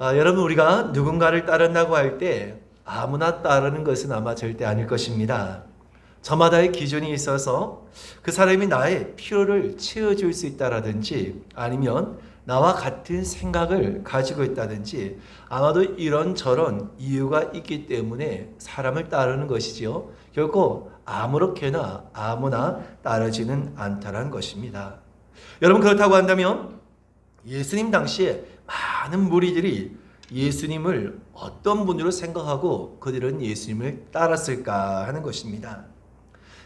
여러분, 우리가 누군가를 따른다고 할 때 아무나 따르는 것은 아마 절대 아닐 것입니다. 저마다의 기준이 있어서 그 사람이 나의 필요를 채워줄 수 있다라든지 아니면 나와 같은 생각을 가지고 있다든지 아마도 이런저런 이유가 있기 때문에 사람을 따르는 것이지요. 결코 아무렇게나 아무나 따르지는 않다라는 것입니다. 여러분, 그렇다고 한다면 예수님 당시에 많은 무리들이 예수님을 어떤 분으로 생각하고 그들은 예수님을 따랐을까 하는 것입니다.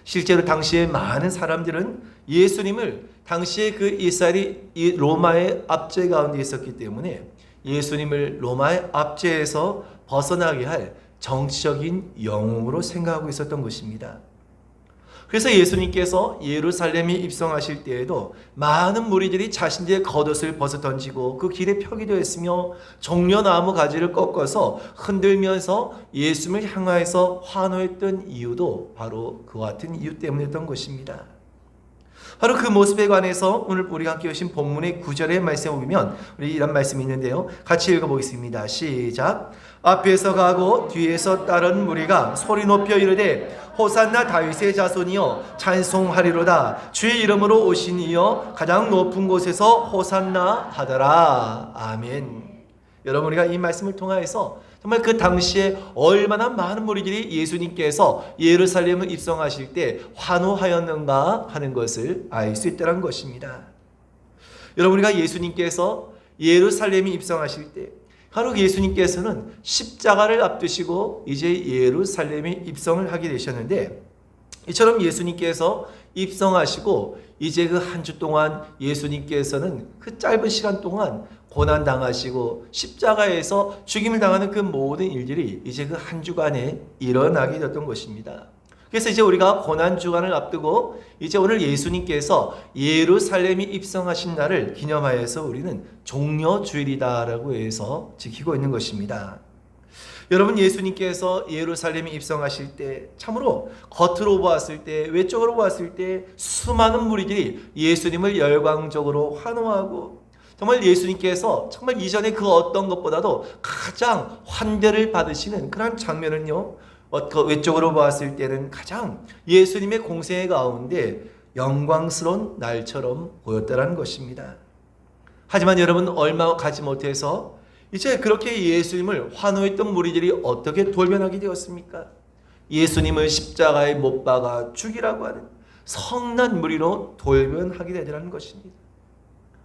실제로 당시에 많은 사람들은 예수님을 당시에 그 이스라엘이 로마의 압제 가운데 있었기 때문에 예수님을 로마의 압제에서 벗어나게 할 정치적인 영웅으로 생각하고 있었던 것입니다. 그래서 예수님께서 예루살렘에 입성하실 때에도 많은 무리들이 자신들의 겉옷을 벗어 던지고 그 길에 펴기도 했으며 종려나무 가지를 꺾어서 흔들면서 예수님을 향하여서 환호했던 이유도 바로 그와 같은 이유 때문이었던 것입니다. 바로 그 모습에 관해서 오늘 우리가 함께 보신 본문의 9절의 말씀에 보면 우리 이런 말씀이 있는데요. 같이 읽어보겠습니다. 시작. 앞에서 가고 뒤에서 따른 무리가 소리 높여 이르되 호산나 다윗의 자손이여 찬송하리로다. 주의 이름으로 오신 이여 가장 높은 곳에서 호산나 하더라. 아멘. 여러분, 우리가 이 말씀을 통하여서 정말 그 당시에 얼마나 많은 무리들이 예수님께서 예루살렘을 입성하실 때 환호하였는가 하는 것을 알 수 있다는 것입니다. 여러분, 우리가 예수님께서 예루살렘에 입성하실 때 바로 예수님께서는 십자가를 앞두시고 이제 예루살렘에 입성을 하게 되셨는데, 이처럼 예수님께서 입성하시고 이제 그 한 주 동안 예수님께서는 그 짧은 시간 동안 고난당하시고 십자가에서 죽임을 당하는 그 모든 일들이 이제 그 한 주간에 일어나게 되었던 것입니다. 그래서 이제 우리가 고난주간을 앞두고 이제 오늘 예수님께서 예루살렘에 입성하신 날을 기념하여서 우리는 종려주일이다라고 해서 지키고 있는 것입니다. 여러분, 예수님께서 예루살렘에 입성하실 때 참으로 겉으로 보았을 때, 외적으로 보았을 때 수많은 무리들이 예수님을 열광적으로 환호하고 정말 예수님께서 정말 이전에 그 어떤 것보다도 가장 환대를 받으시는 그런 장면은요, 외적으로 보았을 때는 가장 예수님의 공생의 가운데 영광스러운 날처럼 보였다는 것입니다. 하지만 여러분, 얼마 가지 못해서 이제 그렇게 예수님을 환호했던 무리들이 어떻게 돌변하게 되었습니까? 예수님을 십자가에 못 박아 죽이라고 하는 성난 무리로 돌변하게 되더라는 것입니다.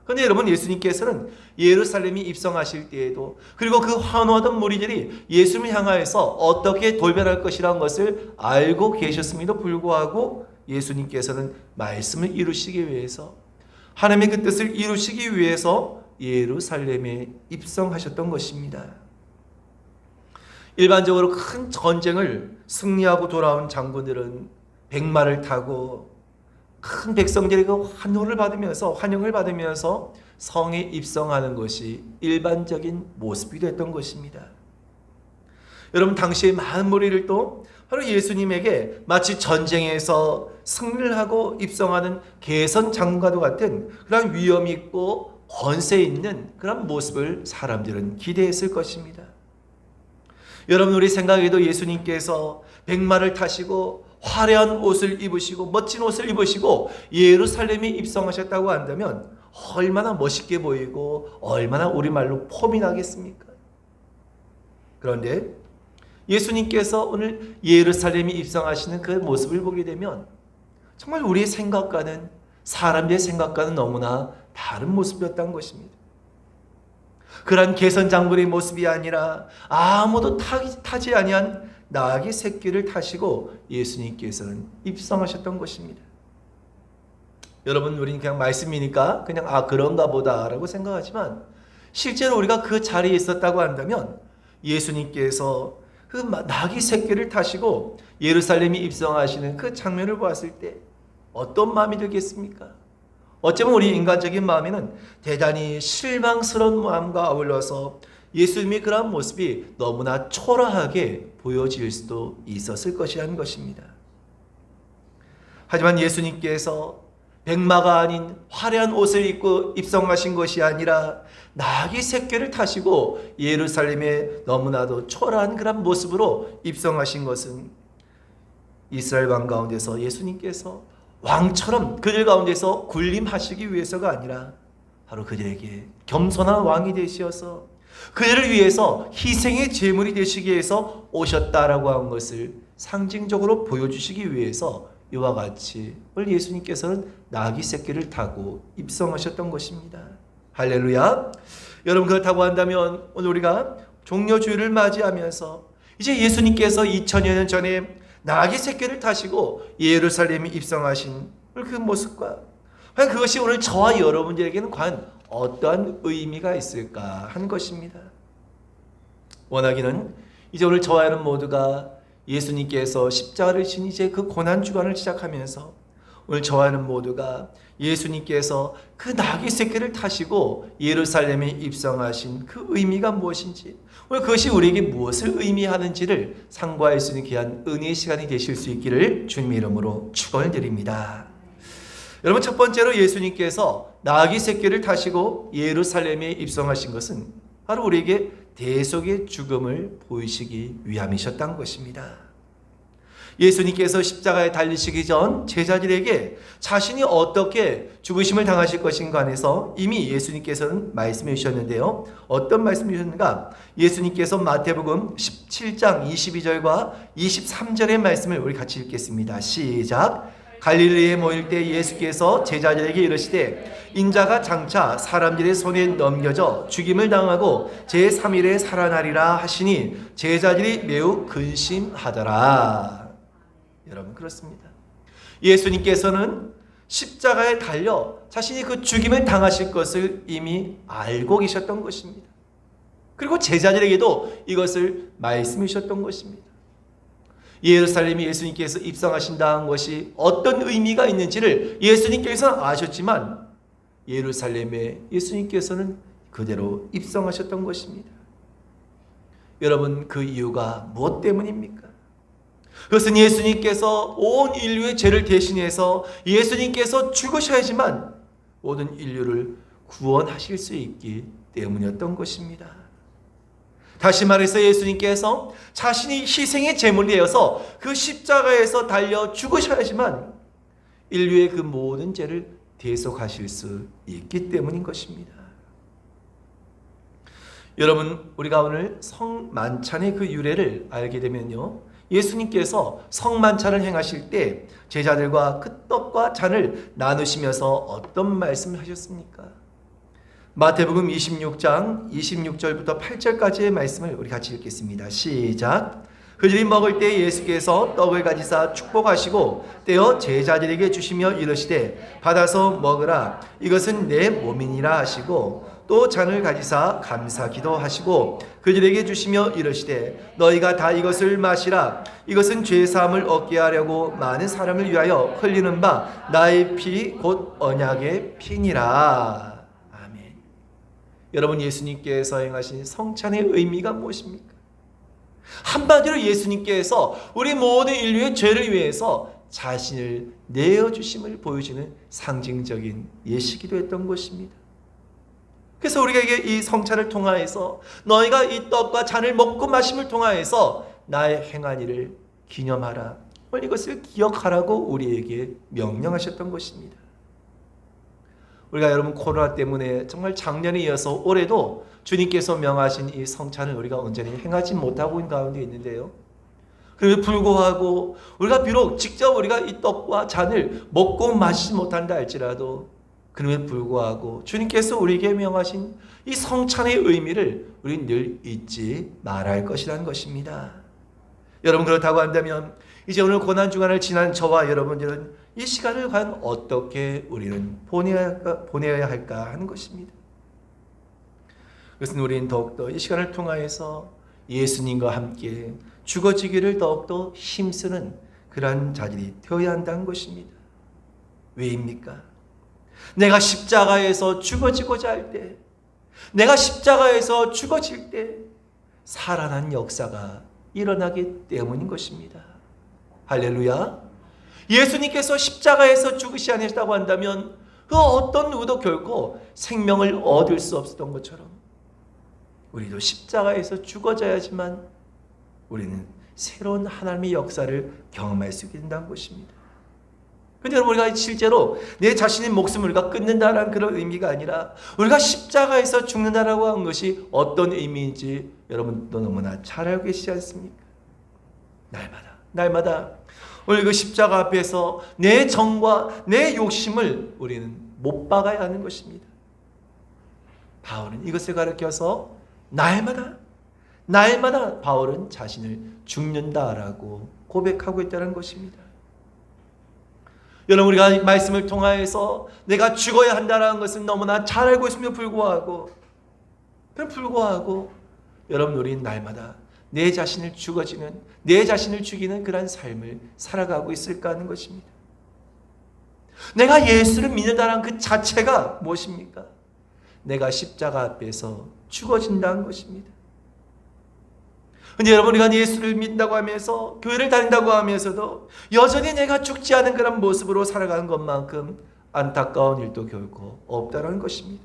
그런데 여러분, 예수님께서는 예루살렘이 입성하실 때에도 그리고 그 환호하던 무리들이 예수님을 향하여서 어떻게 돌변할 것이라는 것을 알고 계셨음에도 불구하고 예수님께서는 말씀을 이루시기 위해서, 하나님의 그 뜻을 이루시기 위해서 예루살렘에 입성하셨던 것입니다. 일반적으로 큰 전쟁을 승리하고 돌아온 장군들은 백마를 타고 큰 백성들의 그 환영을 받으면서 성에 입성하는 것이 일반적인 모습이 됐던 것입니다. 여러분, 당시에 많은 무리를 또 바로 예수님에게 마치 전쟁에서 승리를 하고 입성하는 개선 장군과도 같은 그런 위엄이 있고 권세 있는 그런 모습을 사람들은 기대했을 것입니다. 여러분, 우리 생각에도 예수님께서 백마를 타시고 화려한 옷을 입으시고 멋진 옷을 입으시고 예루살렘에 입성하셨다고 한다면 얼마나 멋있게 보이고 얼마나 우리말로 폼이 나겠습니까? 그런데 예수님께서 오늘 예루살렘에 입성하시는 그 모습을 보게 되면 정말 우리의 생각과는, 사람들의 생각과는 너무나 다른 모습이었다는 것입니다. 그런 개선 장군의 모습이 아니라 아무도 타지 아니한 나귀 새끼를 타시고 예수님께서는 입성하셨던 것입니다. 여러분, 우리는 그냥 말씀이니까 그냥 그런가 보다라고 생각하지만 실제로 우리가 그 자리에 있었다고 한다면 예수님께서 그 나귀 새끼를 타시고 예루살렘에 입성하시는 그 장면을 보았을 때 어떤 마음이 들겠습니까? 어쩌면 우리 인간적인 마음에는 대단히 실망스러운 마음과 아울러서 예수님의 그런 모습이 너무나 초라하게 보여질 수도 있었을 것이라는 것입니다. 하지만 예수님께서 백마가 아닌 화려한 옷을 입고 입성하신 것이 아니라 나귀 새끼를 타시고 예루살렘에 너무나도 초라한 그런 모습으로 입성하신 것은 이스라엘 왕 가운데서 예수님께서 왕처럼 그들 가운데서 군림하시기 위해서가 아니라 바로 그들에게 겸손한 왕이 되시어서 그들을 위해서 희생의 제물이 되시기 위해서 오셨다라고 한 것을 상징적으로 보여주시기 위해서 이와 같이 오늘 예수님께서는 나귀 새끼를 타고 입성하셨던 것입니다. 할렐루야. 여러분, 그렇다고 한다면 오늘 우리가 종려주일을 맞이하면서 이제 예수님께서 2000여 년 전에 나귀 새끼를 타시고 예루살렘에 입성하신 그 모습과 과연 그것이 오늘 저와 여러분들에게는 과연 어떠한 의미가 있을까 하는 것입니다. 원하기는 이제 오늘 저와 여러분 모두가 예수님께서 십자가를 지신 이제 그 고난 주간을 시작하면서 오늘 저와 여러분 모두가 예수님께서 그 나귀 새끼를 타시고 예루살렘에 입성하신 그 의미가 무엇인지, 오늘 그것이 우리에게 무엇을 의미하는지를 상고할 수 있는 귀한 은혜의 시간이 되실 수 있기를 주님의 이름으로 축원을 드립니다. 여러분, 첫 번째로 예수님께서 나귀 새끼를 타시고 예루살렘에 입성하신 것은 바로 우리에게 대속의 죽음을 보이시기 위함이셨던 것입니다. 예수님께서 십자가에 달리시기 전 제자들에게 자신이 어떻게 죽으심을 당하실 것인가 안에서 이미 예수님께서는 말씀해 주셨는데요. 어떤 말씀해 주셨는가? 예수님께서 마태복음 17장 22절과 23절의 말씀을 우리 같이 읽겠습니다. 시작. 갈릴리에 모일 때 예수께서 제자들에게 이르시되 인자가 장차 사람들의 손에 넘겨져 죽임을 당하고 제3일에 살아나리라 하시니 제자들이 매우 근심하더라. 여러분, 그렇습니다. 예수님께서는 십자가에 달려 자신이 그 죽임을 당하실 것을 이미 알고 계셨던 것입니다. 그리고 제자들에게도 이것을 말씀해 주셨던 것입니다. 예루살렘에 예수님께서 입성하신다는 것이 어떤 의미가 있는지를 예수님께서는 아셨지만 예루살렘에 예수님께서는 그대로 입성하셨던 것입니다. 여러분, 그 이유가 무엇 때문입니까? 그것은 예수님께서 온 인류의 죄를 대신해서 예수님께서 죽으셔야지만 모든 인류를 구원하실 수 있기 때문이었던 것입니다. 다시 말해서 예수님께서 자신이 희생의 제물이 되어서 그 십자가에서 달려 죽으셔야지만 인류의 그 모든 죄를 대속하실 수 있기 때문인 것입니다. 여러분, 우리가 오늘 성만찬의 그 유래를 알게 되면요, 예수님께서 성만찬을 행하실 때 제자들과 그 떡과 잔을 나누시면서 어떤 말씀을 하셨습니까? 마태복음 26장 26절부터 8절까지의 말씀을 우리 같이 읽겠습니다. 시작. 그들이 먹을 때 예수께서 떡을 가지사 축복하시고 떼어 제자들에게 주시며 이르시되 받아서 먹으라, 이것은 내 몸이니라 하시고 또 잔을 가지사 감사 기도하시고 그들에게 주시며 이르시되 너희가 다 이것을 마시라, 이것은 죄사함을 얻게 하려고 많은 사람을 위하여 흘리는 바 나의 피 곧 언약의 피니라. 아멘. 여러분, 예수님께서 행하신 성찬의 의미가 무엇입니까? 한마디로 예수님께서 우리 모든 인류의 죄를 위해서 자신을 내어주심을 보여주는 상징적인 예시기도 했던 것입니다. 그래서 우리에게 이 성찬을 통하여서 너희가 이 떡과 잔을 먹고 마심을 통하여서 나의 행한 일을 기념하라, 이것을 기억하라고 우리에게 명령하셨던 것입니다. 우리가 여러분 코로나 때문에 정말 작년에 이어서 올해도 주님께서 명하신 이 성찬을 우리가 온전히 행하지 못하고 있는 가운데 있는데요. 그럼에도 불구하고 우리가 비록 직접 우리가 이 떡과 잔을 먹고 마시지 못한다 할지라도 그럼에도 불구하고 주님께서 우리에게 명하신 이 성찬의 의미를 우리는 늘 잊지 말아야 할 것이라는 것입니다. 여러분, 그렇다고 한다면 이제 오늘 고난주간을 지난 저와 여러분들은 이 시간을 과연 어떻게 우리는 보내야 할까 하는 것입니다. 그것은 우리는 더욱더 이 시간을 통하여서 예수님과 함께 죽어지기를 더욱더 힘쓰는 그러한 자들이 되어야 한다는 것입니다. 왜입니까? 내가 십자가에서 죽어지고자 할 때, 내가 십자가에서 죽어질 때 살아난 역사가 일어나기 때문인 것입니다. 할렐루야. 예수님께서 십자가에서 죽으시 아니었다고 한다면 그 어떤 누구도 결코 생명을 얻을 수 없었던 것처럼 우리도 십자가에서 죽어져야지만 우리는 새로운 하나님의 역사를 경험할 수 있게 된다는 것입니다. 근데 여러분, 우리가 실제로 내 자신의 목숨을 우리가 끊는다는 그런 의미가 아니라 우리가 십자가에서 죽는다라고 한 것이 어떤 의미인지 여러분도 너무나 잘 알고 계시지 않습니까? 날마다 오늘 그 십자가 앞에서 내 정과 내 욕심을 우리는 못 박아야 하는 것입니다. 바울은 이것을 가르쳐서 날마다 바울은 자신을 죽는다라고 고백하고 있다는 것입니다. 여러분, 우리가 말씀을 통하여서 내가 죽어야 한다는 것은 너무나 잘 알고 있음에도 불구하고 여러분, 우리는 날마다 내 자신을 죽이는 그런 삶을 살아가고 있을까 하는 것입니다. 내가 예수를 믿는다는 그 자체가 무엇입니까? 내가 십자가 앞에서 죽어진다는 것입니다. 근데 여러분, 우리가 예수를 믿는다고 하면서 교회를 다닌다고 하면서도 여전히 내가 죽지 않은 그런 모습으로 살아가는 것만큼 안타까운 일도 결코 없다는 것입니다.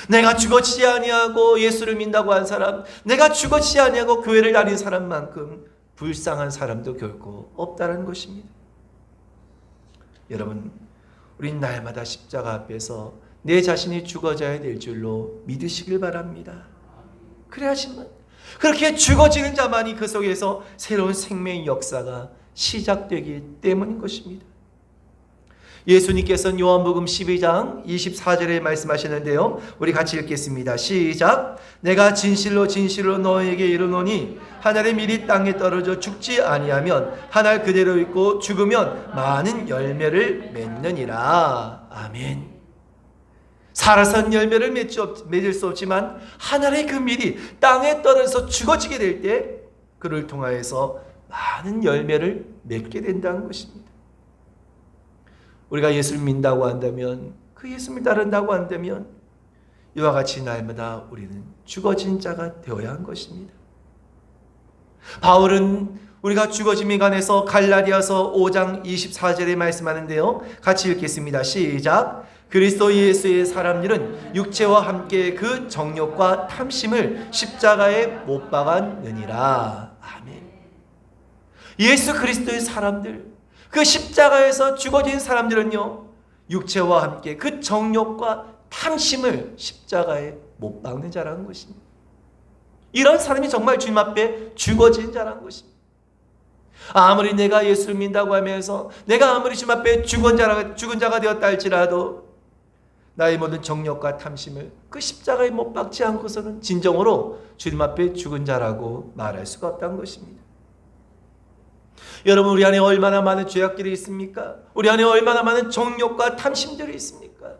내가 죽어지지 아니하고 예수를 믿는다고 한 사람, 내가 죽어지지 아니하고 교회를 다닌 사람만큼 불쌍한 사람도 결코 없다는 것입니다. 여러분, 우린 날마다 십자가 앞에서 내 자신이 죽어져야 될 줄로 믿으시길 바랍니다. 그래야지만 그렇게 죽어지는 자만이 그 속에서 새로운 생명의 역사가 시작되기 때문인 것입니다. 예수님께서는 요한복음 12장 24절에 말씀하시는데요, 우리 같이 읽겠습니다. 시작. 내가 진실로 너에게 이르노니 하늘의 밀이 땅에 떨어져 죽지 아니하면 하늘 그대로 있고 죽으면 많은 열매를 맺느니라. 아멘. 살아선 열매를 맺을 수 없지만 하늘의 그 밀이 땅에 떨어져서 죽어지게 될 때 그를 통하여서 많은 열매를 맺게 된다는 것입니다. 우리가 예수를 믿는다고 한다면, 그 예수를 따른다고 한다면 이와 같이 날마다 우리는 죽어진 자가 되어야 한 것입니다. 바울은 우리가 죽어짐에 관해서 갈라디아서 5장 24절에 말씀하는데요, 같이 읽겠습니다. 시작. 그리스도 예수의 사람들은 육체와 함께 그 정욕과 탐심을 십자가에 못 박았느니라. 아멘. 예수 그리스도의 사람들, 그 십자가에서 죽어진 사람들은요, 육체와 함께 그 정욕과 탐심을 십자가에 못 박는 자라는 것입니다. 이런 사람이 정말 주님 앞에 죽어진 자라는 것입니다. 아무리 내가 예수를 믿는다고 하면서 내가 아무리 주님 앞에 죽은 자가 되었다 할지라도 나의 모든 정욕과 탐심을 그 십자가에 못 박지 않고서는 진정으로 주님 앞에 죽은 자라고 말할 수가 없다는 것입니다. 여러분, 우리 안에 얼마나 많은 죄악들이 있습니까? 우리 안에 얼마나 많은 정욕과 탐심들이 있습니까?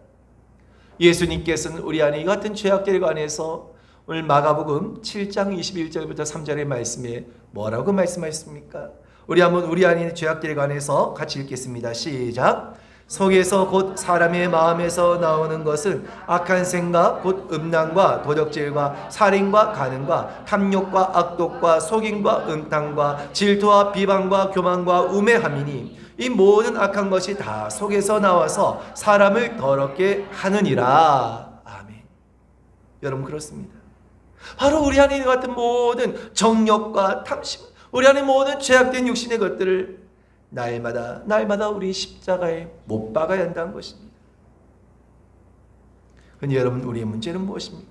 예수님께서는 우리 안에 이 같은 죄악들에 관해서 오늘 마가복음 7장 21절부터 3절의 말씀에 뭐라고 말씀하셨습니까? 우리 한번 우리 안에 있는 죄악들에 관해서 같이 읽겠습니다. 시작. 속에서 곧 사람의 마음에서 나오는 것은 악한 생각 곧 음란과 도적질과 살인과 간음과 탐욕과 악독과 속임과 음탕과 질투와 비방과 교만과 우매함이니 이 모든 악한 것이 다 속에서 나와서 사람을 더럽게 하느니라. 아멘. 여러분, 그렇습니다. 바로 우리 안에 있는 같은 모든 정욕과 탐심, 우리 안에 모든 죄악된 육신의 것들을 날마다 우리 십자가에 못 박아야 한다는 것입니다. 그런데 여러분, 우리의 문제는 무엇입니까?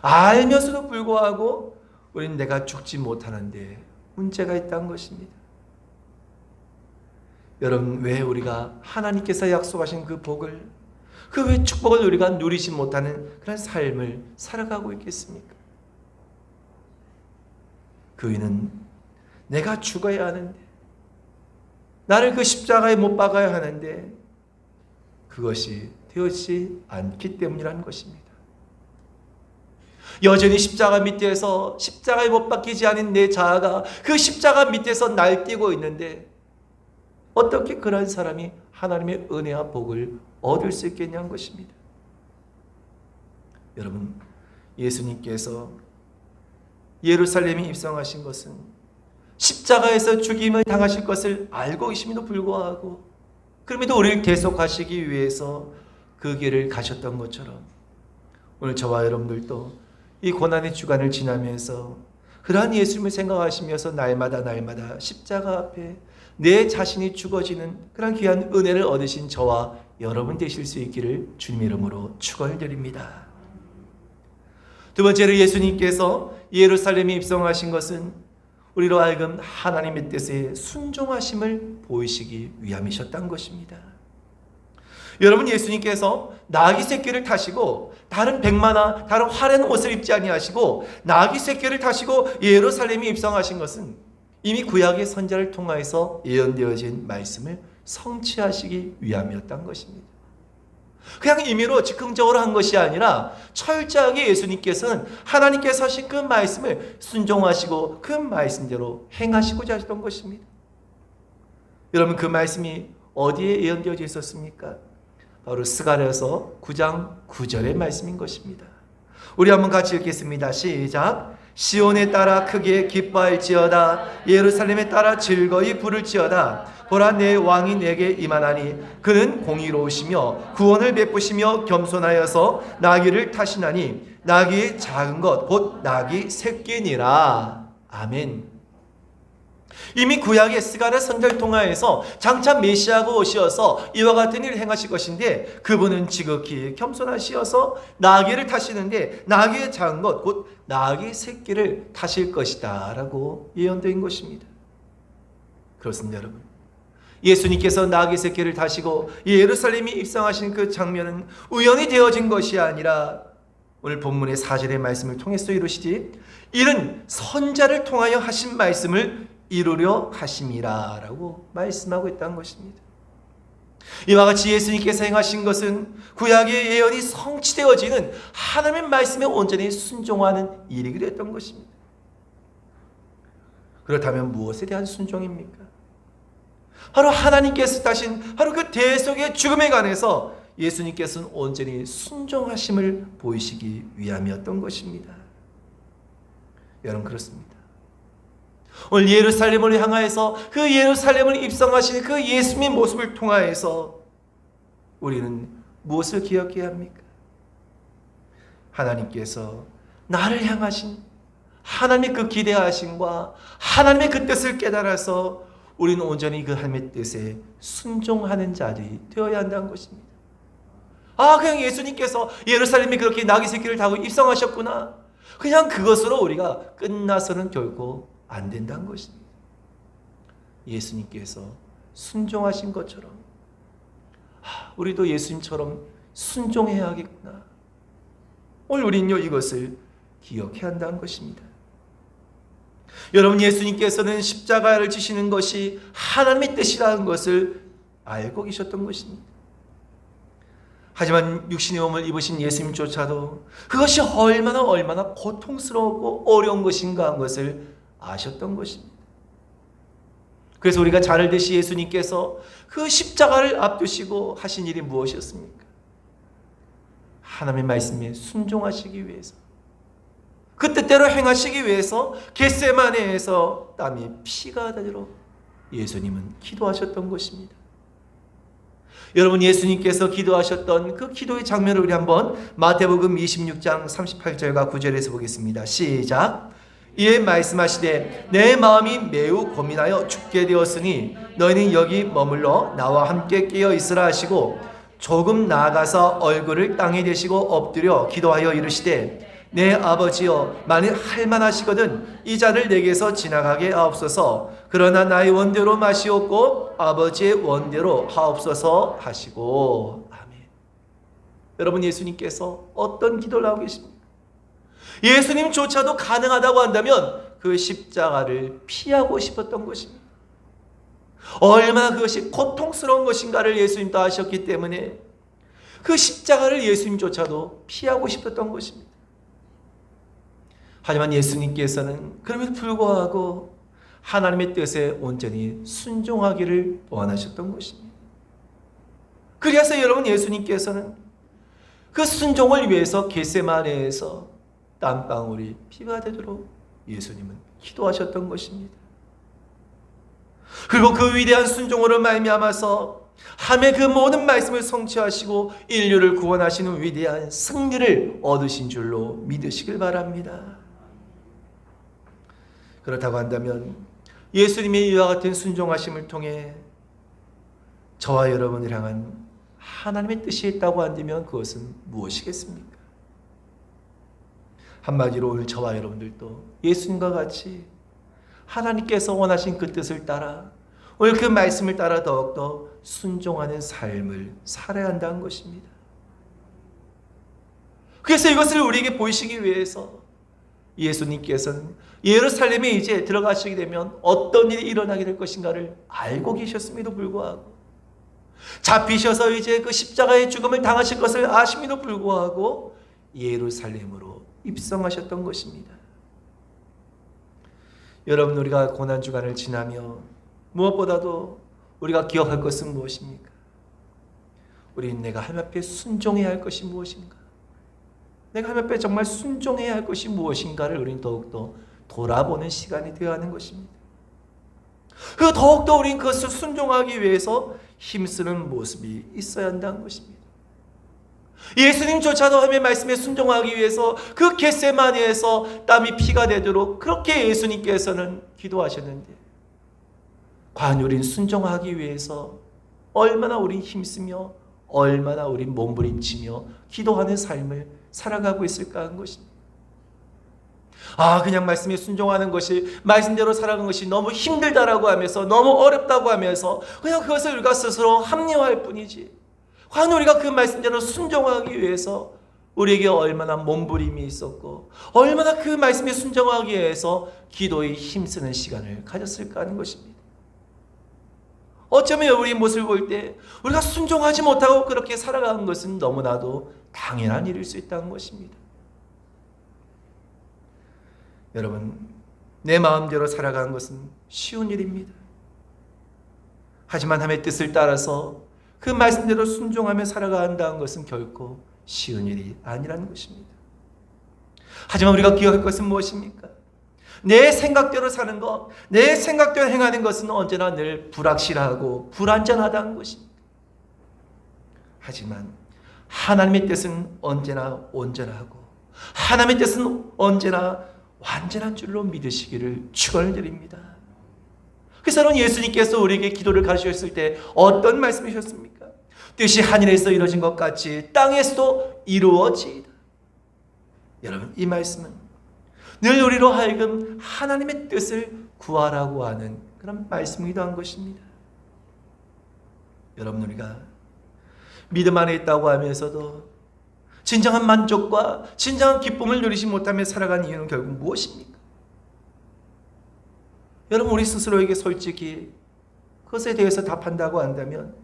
알면서도 불구하고 우리는 내가 죽지 못하는데 문제가 있다는 것입니다. 여러분, 왜 우리가 하나님께서 약속하신 그 복을, 그 왜 축복을 우리가 누리지 못하는 그런 삶을 살아가고 있겠습니까? 그 이유는 내가 죽어야 하는데, 나를 그 십자가에 못 박아야 하는데 그것이 되어지지 않기 때문이라는 것입니다. 여전히 십자가 밑에서 십자가에 못 박히지 않은 내 자아가 그 십자가 밑에서 날뛰고 있는데 어떻게 그런 사람이 하나님의 은혜와 복을 얻을 수 있겠냐는 것입니다. 여러분, 예수님께서 예루살렘에 입성하신 것은 십자가에서 죽임을 당하실 것을 알고 계심에도 불구하고 그럼에도 우리를 대속하시기 위해서 그 길을 가셨던 것처럼 오늘 저와 여러분들도 이 고난의 주간을 지나면서 그러한 예수님을 생각하시면서 날마다 십자가 앞에 내 자신이 죽어지는 그런 귀한 은혜를 얻으신 저와 여러분 되실 수 있기를 주님 이름으로 축원드립니다. 두 번째로 예수님께서 예루살렘에 입성하신 것은 우리로 하여금 하나님의 뜻에 순종하심을 보이시기 위함이셨던 것입니다. 여러분, 예수님께서 나귀 새끼를 타시고 다른 백마나 다른 화려한 옷을 입지 아니하시고 나귀 새끼를 타시고 예루살렘에 입성하신 것은 이미 구약의 선지자를 통하여서 예언되어진 말씀을 성취하시기 위함이었던 것입니다. 그냥 임의로 즉흥적으로 한 것이 아니라 철저하게 예수님께서는 하나님께서 하신 그 말씀을 순종하시고 그 말씀대로 행하시고자 하셨던 것입니다. 여러분, 그 말씀이 어디에 예언되어져 있었습니까? 바로 스가랴서 9장 9절의 말씀인 것입니다. 우리 한번 같이 읽겠습니다. 시작. 시온에 따라 크게 기뻐할지어다. 예루살렘에 따라 즐거이 부를지어다. 보라, 내 왕이 내게 임하나니 그는 공의로우시며 구원을 베푸시며 겸손하여서 나귀를 타시나니 나귀의 작은 것 곧 나귀 새끼니라. 아멘. 이미 구약의 스가랴 선지자를 통하여서 장차 메시아가 오시어서 이와 같은 일을 행하실 것인데 그분은 지극히 겸손하시어서 나귀를 타시는데 나귀의 작은 것 곧 나귀 새끼를 타실 것이다 라고 예언된 것입니다. 그렇습니다, 여러분. 예수님께서 나귀 새끼를 타시고 예루살렘에 입성하신 그 장면은 우연히 되어진 것이 아니라 오늘 본문의 4절의 말씀을 통해서 이루시지 이는 선지자를 통하여 하신 말씀을 이루려 하심이라 라고 말씀하고 있다는 것입니다. 이와 같이 예수님께서 행하신 것은 구약의 예언이 성취되어지는 하나님의 말씀에 온전히 순종하는 일이기도 했던 것입니다. 그렇다면 무엇에 대한 순종입니까? 바로 하나님께서 타신 바로 그 대속의 죽음에 관해서 예수님께서는 온전히 순종하심을 보이시기 위함이었던 것입니다. 여러분, 그렇습니다. 오늘 예루살렘을 향하여서 그 예루살렘을 입성하신 그 예수님의 모습을 통하여서 우리는 무엇을 기억해야 합니까? 하나님께서 나를 향하신 하나님의 그 기대하심과 하나님의 그 뜻을 깨달아서 우리는 온전히 그 하나님의 뜻에 순종하는 자들이 되어야 한다는 것입니다. 그냥 예수님께서 예루살렘에 그렇게 나귀 새끼를 타고 입성하셨구나. 그냥 그것으로 우리가 끝나서는 결코 안 된다는 것입니다. 예수님께서 순종하신 것처럼 우리도 예수님처럼 순종해야겠구나. 오늘 우리는요 이것을 기억해야 한다는 것입니다. 여러분, 예수님께서는 십자가를 지시는 것이 하나님의 뜻이라는 것을 알고 계셨던 것입니다. 하지만 육신의 몸을 입으신 예수님조차도 그것이 얼마나 고통스럽고 어려운 것인가 한 것을 아셨던 것입니다. 그래서 우리가 잘 알듯이 예수님께서 그 십자가를 앞두시고 하신 일이 무엇이었습니까? 하나님의 말씀에 순종하시기 위해서, 그 뜻대로 행하시기 위해서 겟세마네에서 땀이 피가 되도록 예수님은 기도하셨던 것입니다. 여러분, 예수님께서 기도하셨던 그 기도의 장면을 우리 한번 마태복음 26장 38절과 9절에서 보겠습니다. 시작. 이에 말씀하시되 내 마음이 매우 고민하여 죽게 되었으니 너희는 여기 머물러 나와 함께 깨어 있으라 하시고 조금 나아가서 얼굴을 땅에 대시고 엎드려 기도하여 이르시되 내 아버지여, 만일 할만하시거든 이 잔을 내게서 지나가게 하옵소서. 그러나 나의 원대로 마시옵고 아버지의 원대로 하옵소서 하시고. 아멘. 여러분, 예수님께서 어떤 기도를 하고 계십니까? 예수님조차도 가능하다고 한다면 그 십자가를 피하고 싶었던 것입니다. 얼마나 그것이 고통스러운 것인가를 예수님도 아셨기 때문에 그 십자가를 예수님조차도 피하고 싶었던 것입니다. 하지만 예수님께서는 그럼에도 불구하고 하나님의 뜻에 온전히 순종하기를 원하셨던 것입니다. 그래서 여러분, 예수님께서는 그 순종을 위해서 겟세마네에서 땀방울이 피가 되도록 예수님은 기도하셨던 것입니다. 그리고 그 위대한 순종으로 말미암아서 하나님의 그 모든 말씀을 성취하시고 인류를 구원하시는 위대한 승리를 얻으신 줄로 믿으시길 바랍니다. 그렇다고 한다면 예수님의 이와 같은 순종하심을 통해 저와 여러분을 향한 하나님의 뜻이 있다고 한다면 그것은 무엇이겠습니까? 한마디로 오늘 저와 여러분들도 예수님과 같이 하나님께서 원하신 그 뜻을 따라 오늘 그 말씀을 따라 더욱더 순종하는 삶을 살아야 한다는 것입니다. 그래서 이것을 우리에게 보이시기 위해서 예수님께서는 예루살렘에 이제 들어가시게 되면 어떤 일이 일어나게 될 것인가를 알고 계셨음에도 불구하고, 잡히셔서 이제 그 십자가의 죽음을 당하실 것을 아심에도 불구하고 예루살렘으로 입성하셨던 것입니다. 여러분, 우리가 고난주간을 지나며 무엇보다도 우리가 기억할 것은 무엇입니까? 우리는 내가 하나님 앞에 순종해야 할 것이 무엇인가? 내가 하나님 앞에 정말 순종해야 할 것이 무엇인가를 우리는 더욱더 돌아보는 시간이 되어야 하는 것입니다. 그리고 더욱더 우리는 그것을 순종하기 위해서 힘쓰는 모습이 있어야 한다는 것입니다. 예수님조차도 하나님의 말씀에 순종하기 위해서 그 겟세마네에서 땀이 피가 되도록 그렇게 예수님께서는 기도하셨는데, 과연 우리는 순종하기 위해서 얼마나 우린 힘쓰며 얼마나 우린 몸부림치며 기도하는 삶을 살아가고 있을까 하는 것입니다. 그냥 말씀에 순종하는 것이, 말씀대로 살아가는 것이 너무 힘들다라고 하면서, 너무 어렵다고 하면서 그냥 그것을 우리가 스스로 합리화할 뿐이지, 과연 우리가 그 말씀대로 순종하기 위해서 우리에게 얼마나 몸부림이 있었고 얼마나 그 말씀에 순종하기 위해서 기도에 힘쓰는 시간을 가졌을까 하는 것입니다. 어쩌면 우리 모습을 볼 때 우리가 순종하지 못하고 그렇게 살아가는 것은 너무나도 당연한 일일 수 있다는 것입니다. 여러분, 내 마음대로 살아가는 것은 쉬운 일입니다. 하지만 하나님의 뜻을 따라서 그 말씀대로 순종하며 살아가야 한다는 것은 결코 쉬운 일이 아니라는 것입니다. 하지만 우리가 기억할 것은 무엇입니까? 내 생각대로 사는 것, 내 생각대로 행하는 것은 언제나 늘 불확실하고 불안전하다는 것입니다. 하지만 하나님의 뜻은 언제나 온전하고 하나님의 뜻은 언제나 완전한 줄로 믿으시기를 축원드립니다. 그래서 여러분, 예수님께서 우리에게 기도를 가르치셨을 때 어떤 말씀이셨습니까? 뜻이 하늘에서 이루어진 것 같이 땅에서도 이루어지이다. 여러분, 이 말씀은 늘 우리로 하여금 하나님의 뜻을 구하라고 하는 그런 말씀이기도 한 것입니다. 여러분, 우리가 믿음 안에 있다고 하면서도 진정한 만족과 진정한 기쁨을 누리지 못하며 살아가는 이유는 결국 무엇입니까? 여러분, 우리 스스로에게 솔직히 그것에 대해서 답한다고 한다면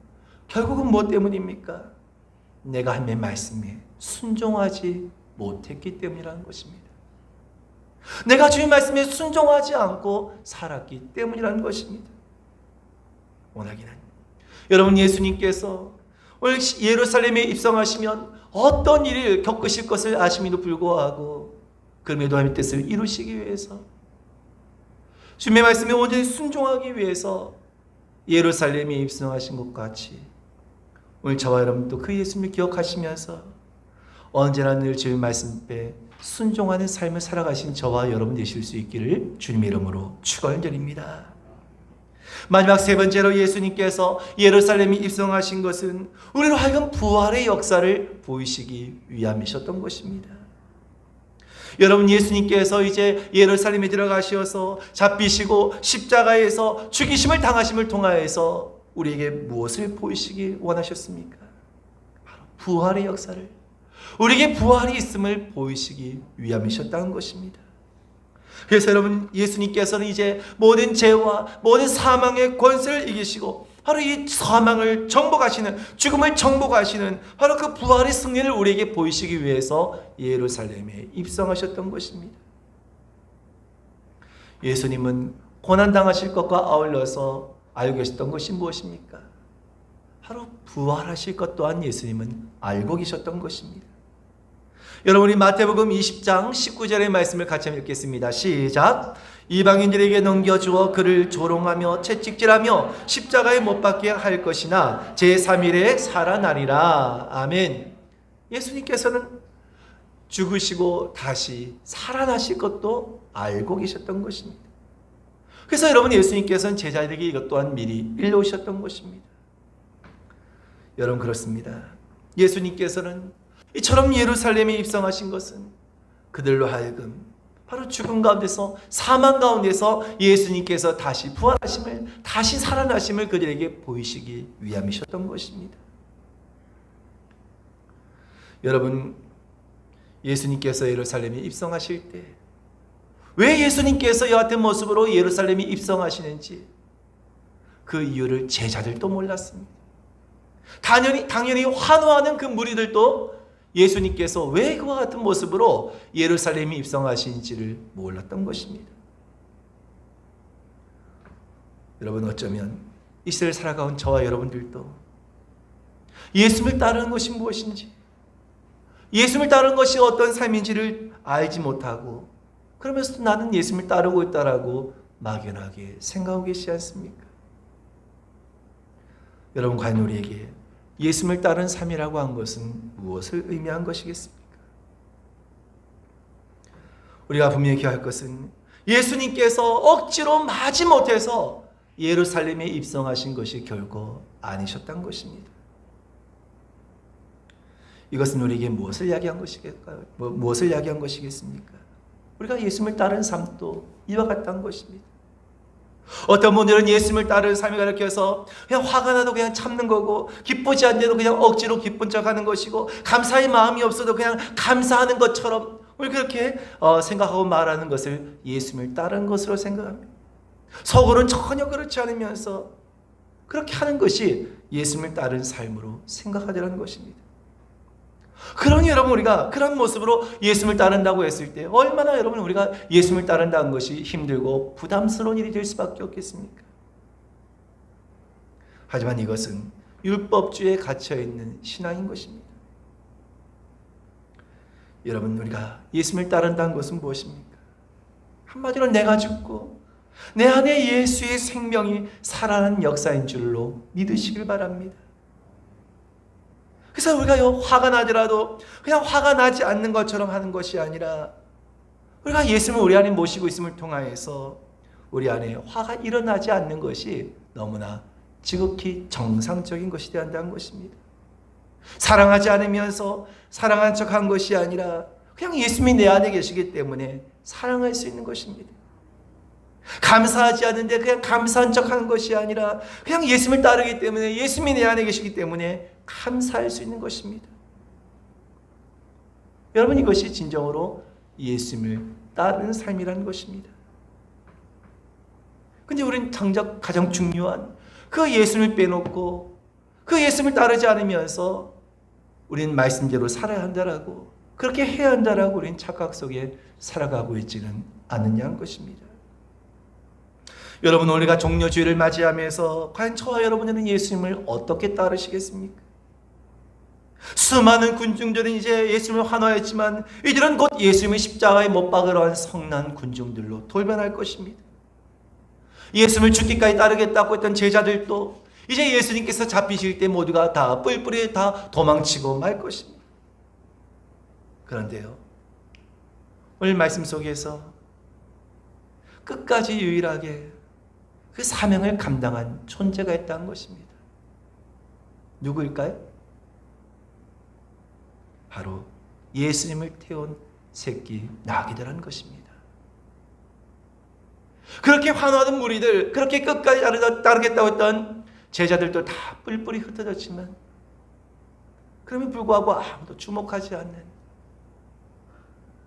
결국은 무엇 때문입니까? 내가 하나님의 말씀에 순종하지 못했기 때문이라는 것입니다. 내가 주님 말씀에 순종하지 않고 살았기 때문이라는 것입니다. 원하기는 여러분, 예수님께서 오늘 예루살렘에 입성하시면 어떤 일을 겪으실 것을 아심에도 불구하고 그럼에도 하나님의 뜻을 이루시기 위해서, 주님의 말씀에 온전히 순종하기 위해서 예루살렘에 입성하신 것 같이 오늘 저와 여러분도 그 예수님을 기억하시면서 언제나 늘 주님의 말씀에 순종하는 삶을 살아가신 저와 여러분 되실 수 있기를 주님의 이름으로 축원드립니다. 마지막 세 번째로 예수님께서 예루살렘에 입성하신 것은 우리로 하여금 부활의 역사를 보이시기 위함이셨던 것입니다. 여러분, 예수님께서 이제 예루살렘에 들어가셔서 잡히시고 십자가에서 죽이심을 당하심을 통하여서 우리에게 무엇을 보이시기 원하셨습니까? 바로 부활의 역사를, 우리에게 부활이 있음을 보이시기 위함이셨다는 것입니다. 그래서 여러분, 예수님께서는 이제 모든 죄와 모든 사망의 권세를 이기시고 바로 이 사망을 정복하시는, 죽음을 정복하시는 바로 그 부활의 승리를 우리에게 보이시기 위해서 예루살렘에 입성하셨던 것입니다. 예수님은 고난당하실 것과 아울러서 알고 계셨던 것이 무엇입니까? 바로 부활하실 것 또한 예수님은 알고 계셨던 것입니다. 여러분, 우리 마태복음 20장 19절의 말씀을 같이 읽겠습니다. 시작. 이방인들에게 넘겨주어 그를 조롱하며 채찍질하며 십자가에 못 박게 할 것이나 제3일에 살아나리라. 아멘. 예수님께서는 죽으시고 다시 살아나실 것도 알고 계셨던 것입니다. 그래서 여러분, 예수님께서는 제자들에게 이것 또한 미리 일러오셨던 것입니다. 여러분, 그렇습니다. 예수님께서는 이처럼 예루살렘에 입성하신 것은 그들로 하여금 바로 죽음 가운데서, 사망 가운데서 예수님께서 다시 부활하심을, 다시 살아나심을 그들에게 보이시기 위함이셨던 것입니다. 여러분, 예수님께서 예루살렘에 입성하실 때 왜 예수님께서 이와 같은 모습으로 예루살렘에 입성하시는지 그 이유를 제자들도 몰랐습니다. 당연히 환호하는 그 무리들도 예수님께서 왜 그와 같은 모습으로 예루살렘에 입성하시는지를 몰랐던 것입니다. 여러분, 어쩌면 이 시대를 살아가온 저와 여러분들도 예수님을 따르는 것이 무엇인지, 예수님을 따르는 것이 어떤 삶인지를 알지 못하고, 그러면서도 나는 예수님을 따르고 있다라고 막연하게 생각하고 계시지 않습니까? 여러분, 과연 우리에게 예수님을 따르는 삶이라고 한 것은 무엇을 의미한 것이겠습니까? 우리가 분명히 기억할 것은 예수님께서 억지로 마지못해서 예루살렘에 입성하신 것이 결코 아니셨던 것입니다. 이것은 우리에게 무엇을 이야기한 것이겠습니까? 우리가 예수님을 따르는 삶도 이와 같다는 것입니다. 어떤 분들은 예수님을 따르는 삶이 그렇게 해서 그냥 화가 나도 그냥 참는 거고, 기쁘지 않는데도 그냥 억지로 기쁜 척하는 것이고, 감사의 마음이 없어도 그냥 감사하는 것처럼 우리 그렇게 생각하고 말하는 것을 예수님을 따르는 것으로 생각합니다. 속으로는 전혀 그렇지 않으면서 그렇게 하는 것이 예수님을 따르는 삶으로 생각하려는 것입니다. 그러니 여러분, 우리가 그런 모습으로 예수님을 따른다고 했을 때 얼마나 여러분 우리가 예수님을 따른다는 것이 힘들고 부담스러운 일이 될 수밖에 없겠습니까? 하지만 이것은 율법주의에 갇혀있는 신앙인 것입니다. 여러분, 우리가 예수님을 따른다는 것은 무엇입니까? 한마디로 내가 죽고 내 안에 예수의 생명이 살아나는 역사인 줄로 믿으시길 바랍니다. 그래서 우리가 화가 나더라도 그냥 화가 나지 않는 것처럼 하는 것이 아니라, 우리가 예수님을 우리 안에 모시고 있음을 통하여서 우리 안에 화가 일어나지 않는 것이 너무나 지극히 정상적인 것이 되어야 한다는 것입니다. 사랑하지 않으면서 사랑한 척한 것이 아니라 그냥 예수님이 내 안에 계시기 때문에 사랑할 수 있는 것입니다. 감사하지 않는데 그냥 감사한 척하는 것이 아니라 그냥 예수님을 따르기 때문에, 예수님이 내 안에 계시기 때문에 감사할 수 있는 것입니다. 여러분, 이것이 진정으로 예수님을 따르는 삶이라는 것입니다. 근데 우리는 정작 가장 중요한 그 예수님을 빼놓고 그 예수님을 따르지 않으면서 우리는 말씀대로 살아야 한다라고, 그렇게 해야 한다라고 우리는 착각 속에 살아가고 있지는 않느냐는 것입니다. 여러분, 우리가 종려주일을 맞이하면서 과연 저와 여러분들은 예수님을 어떻게 따르시겠습니까? 수많은 군중들은 이제 예수님을 환호했지만 이들은 곧 예수님의 십자가에 못 박으러 한 성난 군중들로 돌변할 것입니다. 예수님을 죽기까지 따르겠다고 했던 제자들도 이제 예수님께서 잡히실 때 모두가 다 뿔뿔이 다 도망치고 말 것입니다. 그런데요, 오늘 말씀 속에서 끝까지 유일하게 그 사명을 감당한 존재가 있다는 것입니다. 누구일까요? 바로 예수님을 태운 새끼 나귀들한 것입니다. 그렇게 환호하던 무리들, 그렇게 끝까지 따르겠다고 했던 제자들도 다 뿔뿔이 흩어졌지만, 그럼에도 불구하고 아무도 주목하지 않는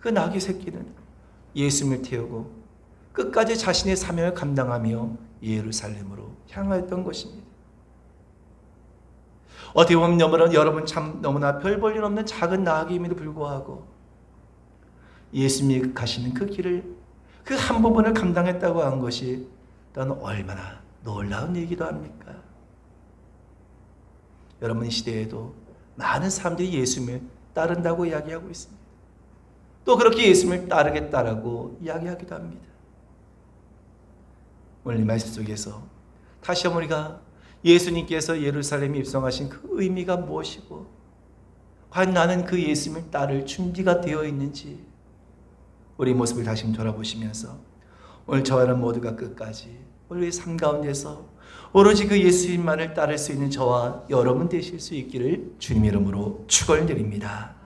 그 나귀 새끼는 예수님을 태우고 끝까지 자신의 사명을 감당하며 예루살렘으로 향하였던 것입니다. 어떻게 보면 여러분 참 너무나 별 볼 일 없는 작은 나귀임에도 불구하고 예수님이 가시는 그 길을, 그 한 부분을 감당했다고 한 것이 또한 얼마나 놀라운 얘기도 합니까? 여러분, 이 시대에도 많은 사람들이 예수님을 따른다고 이야기하고 있습니다. 또 그렇게 예수님을 따르겠다라고 이야기하기도 합니다. 오늘 이 말씀 속에서 다시 한번 우리가 예수님께서 예루살렘에 입성하신 그 의미가 무엇이고 과연 나는 그 예수님을 따를 준비가 되어 있는지 우리 모습을 다시 한번 돌아보시면서 오늘 저와는 모두가 끝까지 우리의 삶 가운데서 오로지 그 예수님만을 따를 수 있는 저와 여러분 되실 수 있기를 주님 이름으로 축원드립니다.